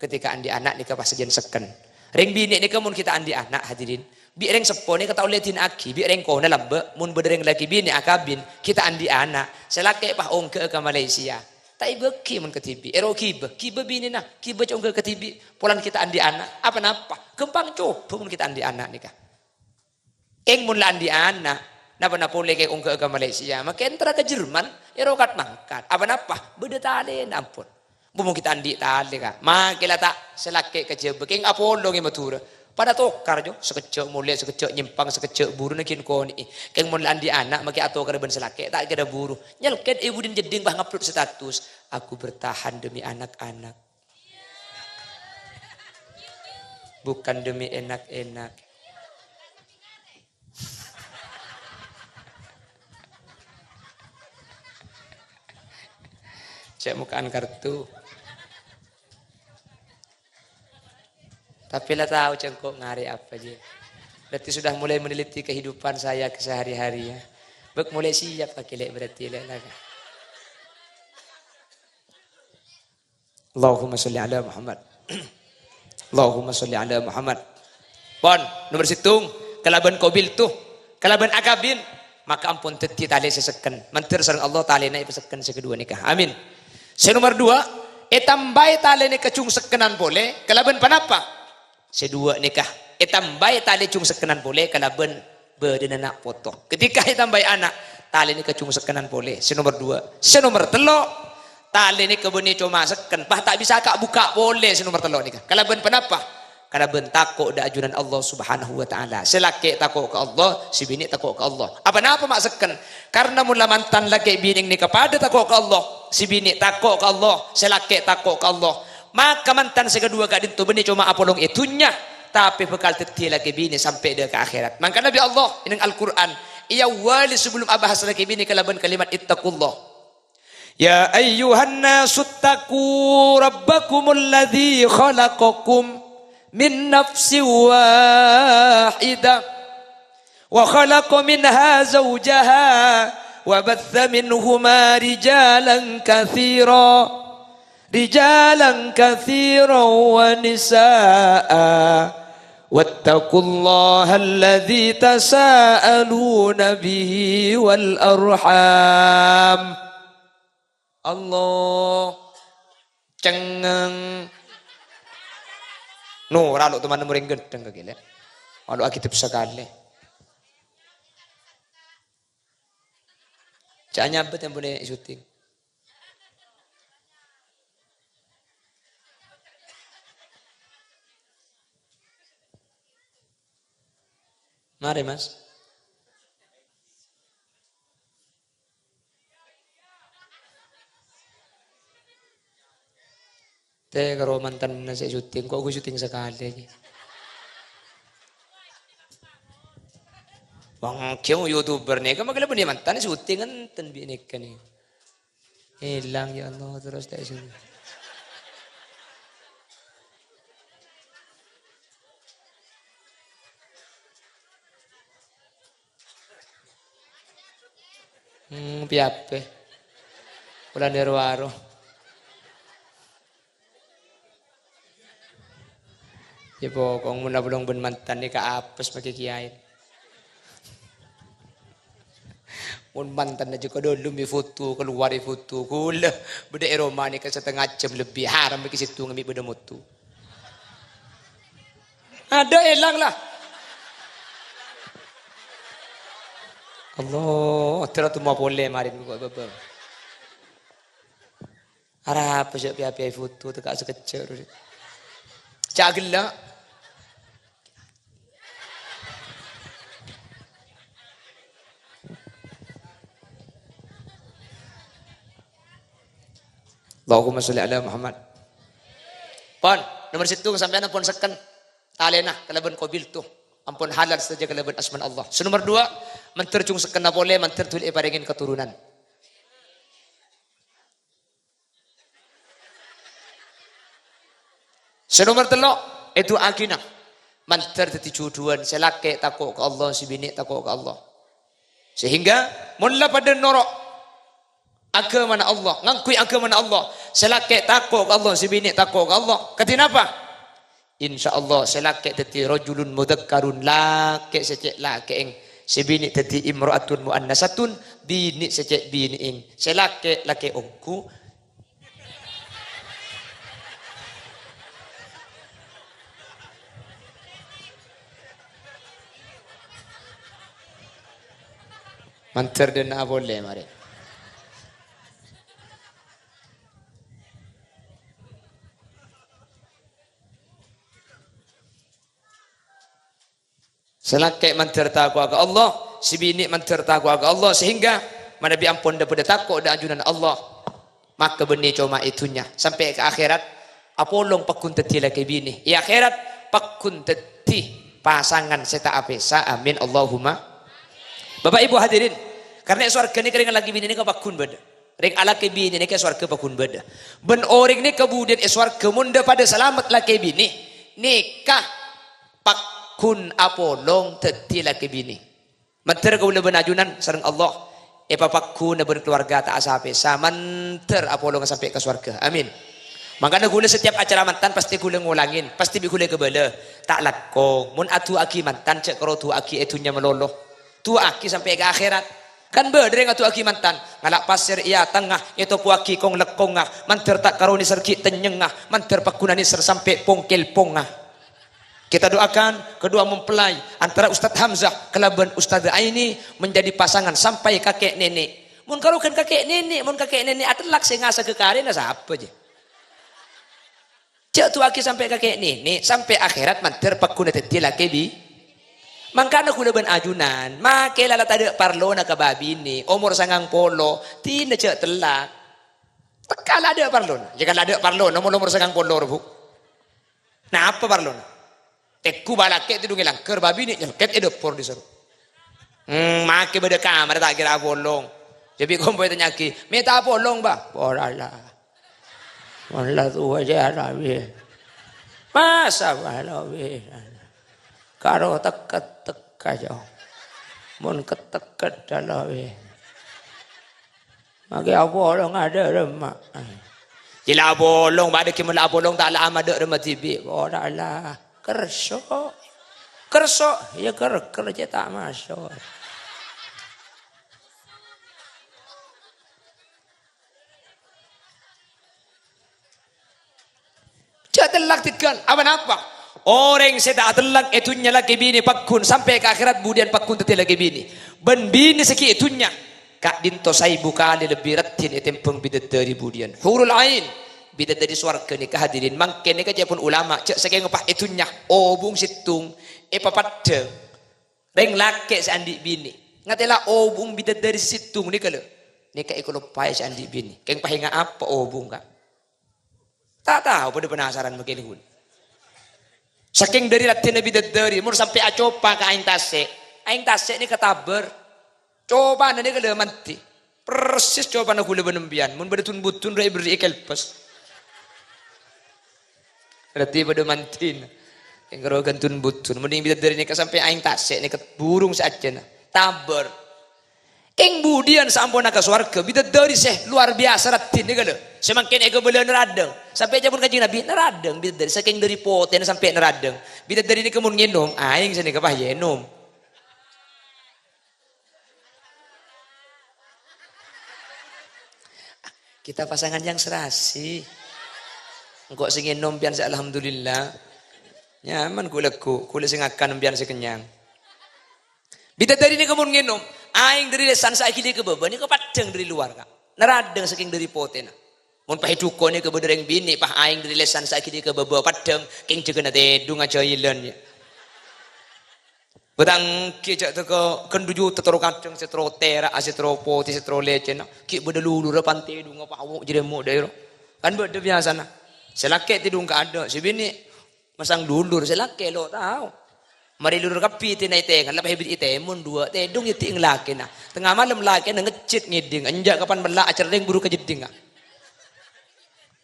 [SPEAKER 1] ketika andi anak ni pas sejen seken. Ring bini ni mun kita andi anak hadirin. Bi ring sepo ni kata uletin aki, bi ring kona lambe mun bedereng laki bini akabin, kita andi anak. Selake pah ongke ke Malaysia. Tai beki mun ketibi. Ero kibe bini nah, kibe ongke ketibi. Polan kita andi anak. Apa napa? Kempang coba mun kita andi anak nikah. Eng mun la andi anak, napa boleh ke ongke ke Malaysia. Maka entra ke Jerman, ero kat mangkat. Apa napa? Beda talen ampun. Bumung kita andi tali ka. Makila tak selake kejebe. King Apollo ngi matura. Pada tokar jo. Sekecek mulia, sekecek nyimpang, sekecek buru nakin koni. King mun andi anak maki atau kereben selake. Tak kira buru. Nyelket ibu din jeding bah ngupload status. Aku bertahan demi anak-anak. Bukan demi enak-enak. Cek mukaan kartu. Tapi lah tahu cengkok ngari apa aja. Berarti sudah mulai meneliti kehidupan saya kesehari-hari ya. Bek mulai siap pakai lek berarti lek lah. Allahumma sholli ala Muhammad. Allahumma sholli ala Muhammad. Pon, nomor situng, kalaban kobil tuh, kalaban akabin, maka ampun teti tali seseken. Mentir sareng Allah tali naik peseken sekedua nikah. Amin. Nomor dua, tambai tali nikah cung sekenan boleh, kalaban panapa? Sedua nikah. Tambai tali cung sekenan boleh, kalaban berdenak foto. Ketika tambai anak, tali nikah cung sekenan boleh. Nomor dua. Nomor telo, tali nikah beni cuma seken. Bah tak bisa kak buka boleh. Nomor telo nikah. Kalaban panapa? Karena bentakuk da ajunan Allah subhanahu wa ta'ala. Selaki takut ke Allah, si bini takut ke Allah. Apa maksudkan? Karena mula mantan laki bini ni kepada takut ke Allah. Si bini takut ke Allah, selaki takut ke Allah. Maka mantan sekedua kak dintu bini cuma apolong itunya. Tapi bekal teti laki bini sampai dia ke akhirat. Maka Nabi Allah, ini Al-Quran. Ia wali sebelum abahas laki bini kalaban kalimat ittaqullah. Ya ayyuhan nasuttaqu rabbakumul ladzi khalaqakum min nafsin wahidah wa khalaqa minha zawjaha wa batha minhuma rijalan katsiran wa nisaa wattaqullaha alladzi tasaaluna bihi wal arham. Allah cengeng no, ralo teman muring gedeng kagile. Walau akitip sekali. Cak nyabet yang boleh syuting. Mari mas. Teh kalau mantan nasi syuting, kok gue syuting sekali aja. Bang, kau YouTuber nih, kamu kalau punya mantan syuting kan tenbi nikah nih. Hilang ya Allah terus dari sini. Piape. Bulan derwaro. Ya pokong muna belum ben mantan ni kaapes pakai kiai. Mun mantan aja kau dulu mi foto keluar foto kula beda Roma ni ke setengah jam lebih haram bagi situ ngami beda motu. Ada hilang lah. Allah, terus tu mau boleh mari buat bebe. Arah apa sih piapi foto tu kak sekecil. Cagila. Allahumma sholli ala Muhammad. Pon, nomor situ sampean ampun seken talena kalaban qabil tuh. Ampun halal saja kalaban asman Allah. Nomor dua, mentercung seken boleh mentertul iparingin keturunan. Nomor telok itu akinah. Manter teti juduan selake takut ke Allah, si bini takut ke Allah. Sehingga mula pada norok agama Allah, ngakui agama Allah. Selake takut ke Allah, si bini takut ke Allah. Katina apa? Insyaallah selake teti rajulun mudakkarun lake secek lake ing. Si bini teti imraatun muannasatun bini secek bini ing. Selake lake ongku. Manter dan boleh mari. Selake manter takwa ke Allah, si bini manter takwa ke Allah sehingga Nabi ampun daripada takut dan ajunan Allah. Maka benih cuma itunya sampai ke akhirat apolong pakun teti laki bini. Di akhirat pakun teti pasangan seta apesa. Amin Allahumma. Bapak Ibu hadirin, karena surga ini keringan lagi bini ini kau pakun beda. Reng ala ke bini ni ke swarga pakun beda. Ben orang ni kemudian swarga munda pada selamat lah ke bini. Nikah pakun apolong teti lah ke bini. Manter kau lebih najunan sareng Allah. Pakun berkeluarga tak asape. Samanter apolong sampai ke swarga. Amin. Makanya gula setiap acara mantan pasti gula ngulangin. Pasti gula kebala. Tak lakong. Mun atu aki mantan cek kalau tu aki etunya meloloh. Tu aki sampai ke akhirat. Kan berdering atu aki mantan ngalak pasir ia tengah itu puaki kong lekongah manter tak karuni serki tenyengah manter pakunani ser sampai pongkel pongah. Kita doakan kedua mempelai antara Ustadz Hamzah kelaban Ustadz Aini menjadi pasangan sampai kakek nenek. Mun kalau kan kakek nenek atelak saya ngasa ke karena siapa je. Cek tu aki sampai kakek nenek sampai akhirat manter pakuna tetila kebi. Mangkana kula ben ajunan, make lala tada parlo na kababi ni, umur sangang polo, tina cek telak. Tekala ada parlo na, jika ada parlo na, umur sangang polo rupu. Nah apa parlo na? Tekku balak itu dungi langker babi ni, nyelket edop por diseru. Make beda kamar tak kira polong. Jadi kompo itu nyaki, meta polong ba? Porala. Wala tu aja rabi. Masa balawi. Karo teket jauh, mun keteket dalam magi abolong ada remak. Jila abolong, bade kimul abolong tak lah ada remak tibi. Bodoh lah, kerso, ya kerja tak masuk. Jangan laktikan, apa? Orang saya tak telak itunya lagi bini pakun sampai ke akhirat budian pakun teti lagi bini. Ben bini seki itunya. Kak dinto saya buka lebih ratin etempeng bidadari budian. Hurul ain bidadari swarga ni kehadirin. Mangken ni kaja pun ulama cek saya ngepah itunya. Obung situng papadeng. Reng lake seandi bini. Ngatela obung bidadari situng ni kalau. Ni kak ikolopai seandi bini. Keng pahinga apa obung kak? Tak tahu pada penasaran begini pun. Saking dari latihan Nabi dari, mur sampai acopa ke aing tasek ni ketaber, coba nanti kalau mati, persis coba nak gula benembian, mun berdetun butun rai beri ikelpas, berarti pada mantin, yang kalau gantun butun, mending dari ni sampai aing tasek ni burung saja na, taber, eng budian sampun nak swarga, dari seh luar biasa ratin ni kalau. Semakin ego beliau neradeng sampai jabun kaji Nabi neradeng bidadari saking dari poten sampai neradeng bidadari ini kemun nginum aing sini kapah yenum kita pasangan yang serasi engkau sing nginum pian sa alhamdulillah nyaman kuleku kule sing akan pian sekenyang bidadari ini kemun nginum aing dari lesan saiki di kebeba ini kepadeng dari luar kak neradeng saking dari poten mun pahiduko ni ke bedereng bini pah aing dari lesan saiki di ke bebo padeng king juga nate dunga jailan ya bedang ki cak teko kenduju tetero kadeng setro tera asetro poti setro lecen ki bede lulu re pante dunga pawo jeremo dairo kan bede biasa na selake ti dung ka ada si bini masang dulur selake lo tahu mari lulur kapi ti nai tengan lapah hibit ite mun dua te dung iti ing laki na tengah malam laki na ngecit ngiding anjak kapan melak acar ring buru kejeding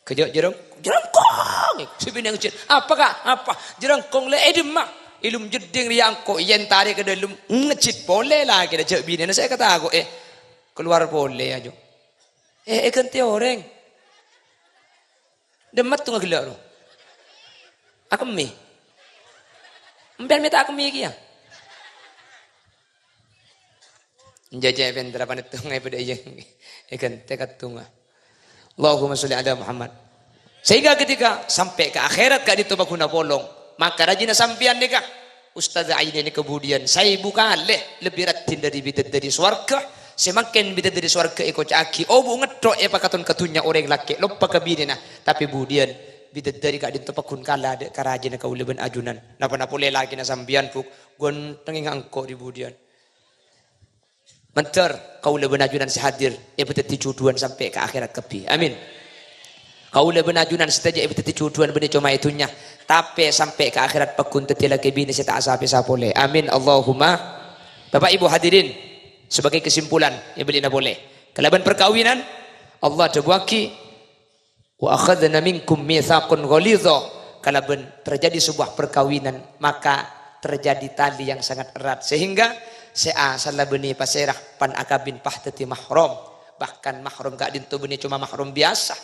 [SPEAKER 1] kejak jerengkong si bini ngecit apa kak apa jerengkong le edem mak ilum jeding riang ko yen tarik ke dalam ngecit boleh lah kita cek bini saya kata aku keluar boleh aja ganti orang demat tuh ngegelak loh aku mi empian minta aku mi kia njajah vendra panet tuh ngai pada yang ganti katunga Allahumma sholli ala Muhammad. Sehingga ketika sampai ke akhirat kak ditobak guna polong, maka rajina sampian nikah. Ustaz Aini ini kemudian saya buka lebih ratin dari bidadari swarga. Semakin bidadari swarga iko caki. Oh bu ngedok pakatun ketunya orang laki. Lupa kebini nah. Tapi kemudian bidadari kak ditobak gun kala dek karajina kau leben ajunan. Napa boleh lagi na sampian puk gontengin angko di kemudian. Menter kau leben ajunan sehadir beteti cuduan sampai ke akhirat kepi. Amin. Kau leben ajunan setaja beteti cuduan bini cuma itunya. Tapi sampai ke akhirat pekun tetila kebini saya tak asapi sapole. Amin Allahumma. Bapak Ibu hadirin sebagai kesimpulan yang beli boleh. Kelaban perkawinan Allah debuaki wa akhadna minkum mitsaqan ghalidha. Kalau terjadi sebuah perkawinan maka terjadi tali yang sangat erat sehingga sea salah beni pasirah pan akabin pahtati mahram. Bahkan mahram gak dintu beni cuma mahram biasa,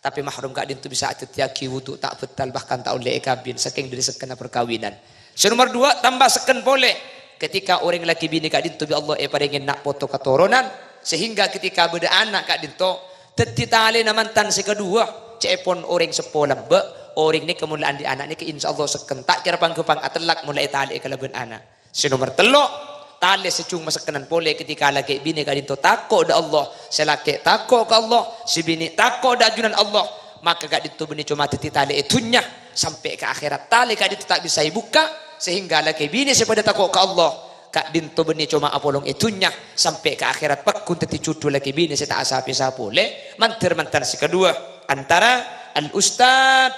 [SPEAKER 1] tapi mahram gak dintu bisa atityaki wudu tak betal bahkan tak oleh kabin saking dari sekena perkawinan. Nomor 2 tambah seken boleh ketika orang laki bini gak dintu bi Allah paringin nak foto keturunan sehingga ketika beda anak gak dintu teti tali namantan sekedua cepon orang sepolam be orang ni kemulaan di anak ni ke insyaallah seken tak kira pangkepang atelak mulai tali kalaban anak. Nomor 3 tali secung masakenan boleh ketika laki bini gak dintu takut da Allah, selaki takut ke Allah, si bini takut da ajunan Allah, maka gak dintu bini cuma teti tali itunya sampai ke akhirat tali gak dintu tak bisa dibuka sehingga laki bini sepada takut ke Allah gak dintu bini cuma apolong itunya sampai ke akhirat pakun teti cucu laki bini saya tak asapi sa boleh mantar si kedua antara al ustad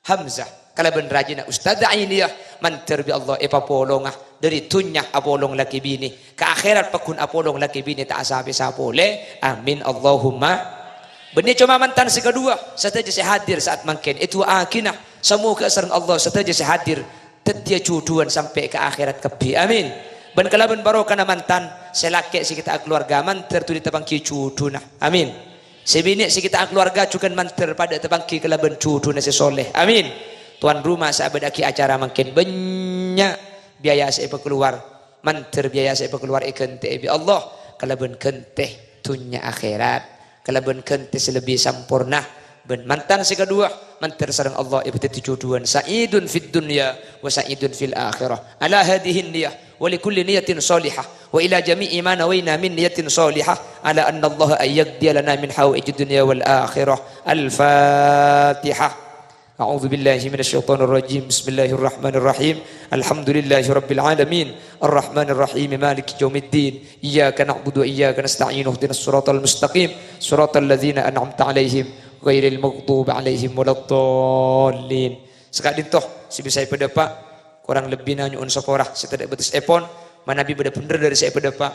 [SPEAKER 1] Hamzah kalau ben rajina ustad ainiyah mantar bi Allah papolongah dari tunyah apolong laki bini ke akhirat pakun apolong laki bini tak asapi sa boleh amin Allahumma. Benih cuma mantan si kedua saja saya hadir saat mungkin itu akinah semua keesarang Allah saja saya hadir tetia cuduan sampai ke akhirat kebi amin. Ben kalau ben baru kana mantan selaki si kita keluarga mantar tu ditebangki cuduna amin. Sebini si kita keluarga cukan mantar pada tebangki kalau ben cuduna si soleh amin. Tuan rumah sahabat aki acara mungkin banyak biaya saya keluar mantar biaya saya keluar ikente bi Allah kalau ben kente tunya akhirat kalau ben kente lebih sempurna ben mantan si kedua mantar sareng Allah ibtati cuduan saidun fid dunya wa saidun fil akhirah ala hadhihi niyah wa li kulli niyatin salihah wa ila jami'i ma nawayna min niyatin salihah ala anna Allah ayyaqdi lana min hawaijid dunya wal akhirah al fatihah. أعوذ بالله من الشيطان الرجيم بسم الله الرحمن الرحيم الحمد لله رب العالمين الرحمن الرحيم مالك يوم الدين إياك نعبد وإياك نستعين اهدنا الصراط المستقيم صراط الذين أنعمت عليهم غير المغضوب عليهم ولا الضالين. Sekali toh si bisa pada pak kurang lebih nanya un sekorah setelah betus epon mana bi beda bener dari saya pada pak.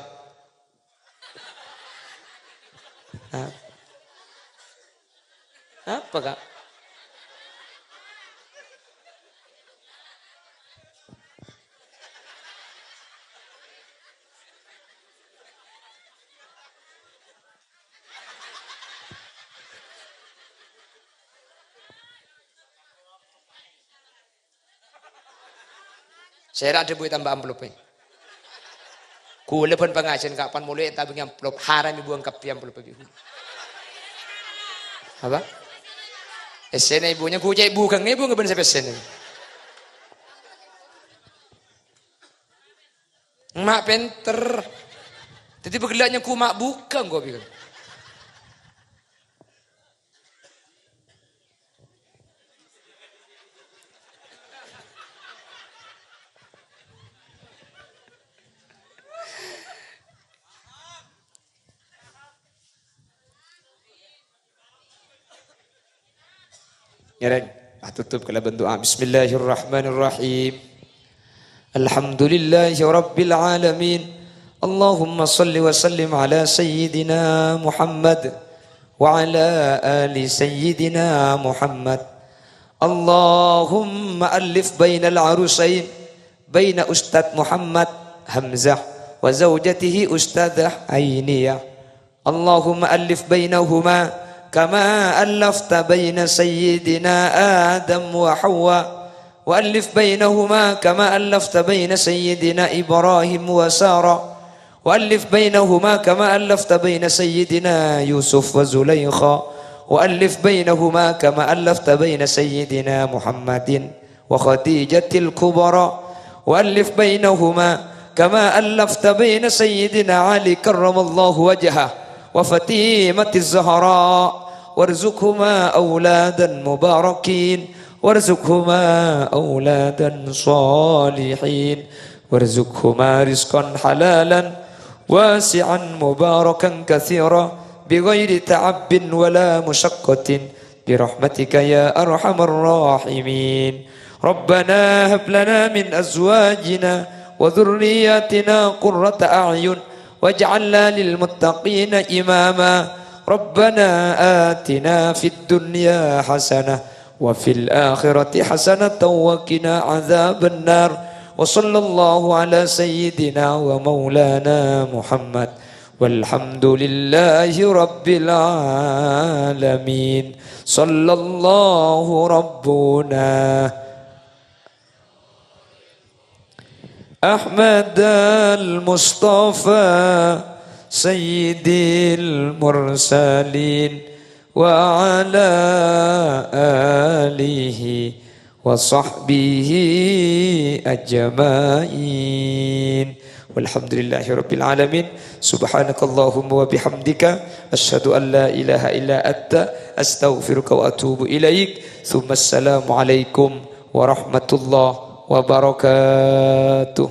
[SPEAKER 1] Apa kak? Saya ada buat tambah amplop ni. Ku lepas pengajian kapan mulai tak bagi amplop haram ibu angkap amplop ibu. Apa? Esen ibunya ku cek ibu kang ibu ngeben sampai esen. Mak penter. Jadi bergelaknya ku mak bukan gua bilang. tutup kalau bentuk Bismillahirrahmanirrahim. Alhamdulillahi rabbil alamin. Allahumma salli wa sallim ala sayyidina Muhammad wa ala ali sayyidina Muhammad. Allahumma alif bainal arusain baina Ustadz Muhammad Hamzah wa zawjatihi Ustadzah Ainiyah. Allahumma alif bainahuma كما ألفت بين سيدنا آدم وحواء وألف بينهما كما ألفت بين سيدنا إبراهيم وسارة وألف بينهما كما ألفت بين سيدنا يوسف وزليخا وألف بينهما كما ألفت بين سيدنا محمد وخديجة الكبرى وألف بينهما كما ألفت بين سيدنا علي كرم الله وجهه وفاطمة الزهراء وارزقهما أولادا مباركين وارزقهما أولادا صالحين وارزقهما رزقا حلالا واسعا مباركا كثيرا بغير تعب ولا مشقة برحمتك يا أرحم الراحمين. ربنا هب لنا من أزواجنا وذرياتنا قرة أعين واجعلنا للمتقين إماما. ربنا آتنا في الدنيا حسنة وفي الآخرة حسنة وقنا عذاب النار وصلى الله على سيدنا ومولانا محمد والحمد لله رب العالمين صلى الله ربنا أحمد المصطفى سيد المرسلين وعلى آله وصحبه أجمعين والحمد لله رب العالمين سبحانك اللهم وبحمدك أشهد أن لا إله إلا أنت أستغفرك وأتوب إليك ثم السلام عليكم ورحمة الله وبركاته.